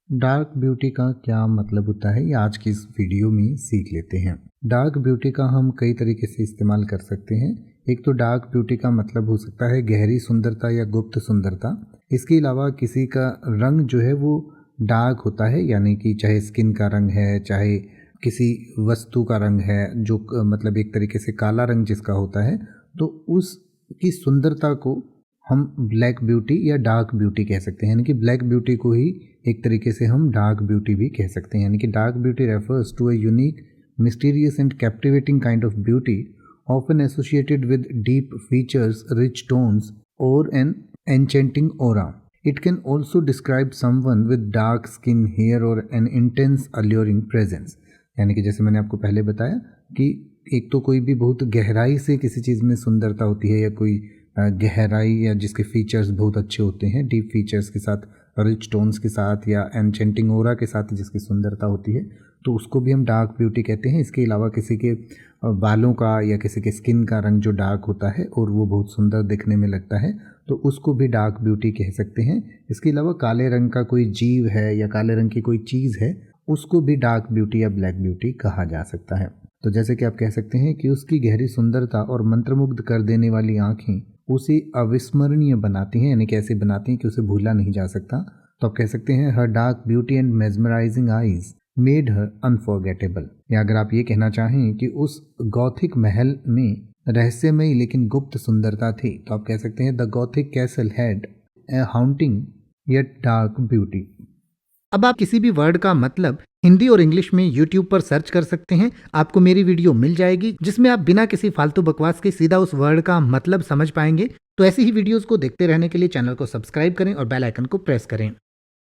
Dark beauty का क्या मतलब होता है, ये आज की इस वीडियो में सीख लेते हैं। डार्क ब्यूटी का हम कई तरीके से इस्तेमाल कर सकते हैं। एक तो डार्क ब्यूटी का मतलब हो सकता है गहरी सुंदरता या गुप्त सुंदरता। इसके अलावा किसी का रंग जो है वो डार्क होता है, यानी कि चाहे स्किन का रंग है, चाहे किसी वस्तु का रंग है, जो मतलब एक तरीके से काला रंग जिसका होता है, तो उसकी सुंदरता को हम ब्लैक ब्यूटी या डार्क ब्यूटी कह सकते हैं। यानी कि ब्लैक ब्यूटी को ही एक तरीके से हम डार्क ब्यूटी भी कह सकते हैं। यानी कि dark beauty refers to a unique, mysterious and captivating kind of beauty often associated with deep features, rich tones, or an enchanting aura. It can also describe someone with dark skin, hair, or an intense, alluring presence. यानी कि जैसे मैंने आपको पहले बताया कि एक तो कोई भी बहुत गहराई से किसी चीज़ में सुंदरता होती है, या कोई गहराई या जिसके फीचर्स बहुत अच्छे होते हैं, डीप फीचर्स के साथ, रिच टोन्स के साथ, या एनचेंटिंग ओरा के साथ जिसकी सुंदरता होती है, तो उसको भी हम डार्क ब्यूटी कहते हैं। इसके अलावा किसी के बालों का या किसी के स्किन का रंग जो डार्क होता है और वो बहुत सुंदर दिखने में लगता है, तो उसको भी डार्क ब्यूटी कह सकते हैं। इसके अलावा काले रंग का कोई जीव है या काले रंग की कोई चीज़ है, उसको भी डार्क ब्यूटी या ब्लैक ब्यूटी कहा जा सकता है। तो जैसे कि आप कह सकते हैं कि उसकी गहरी सुंदरता और मंत्रमुग्ध कर देने वाली आँखें उसे अविस्मरणीय बनाती हैं, यानी कि ऐसे बनाती हैं कि उसे भूला नहीं जा सकता। तो आप कह सकते हैं her dark beauty and mesmerising eyes made her unforgettable. या अगर आप ये कहना चाहें कि उस गॉथिक महल में रहस्यमयी लेकिन गुप्त सुंदरता थी, तो आप कह सकते हैं the gothic castle had a haunting yet dark beauty. अब आप किसी भी वर्ड का मतलब हिंदी और इंग्लिश में YouTube पर सर्च कर सकते हैं। आपको मेरी वीडियो मिल जाएगी जिसमें आप बिना किसी फालतू बकवास के सीधा उस वर्ड का मतलब समझ पाएंगे। तो ऐसी ही वीडियोस को देखते रहने के लिए चैनल को सब्सक्राइब करें और बेल आइकन को प्रेस करें।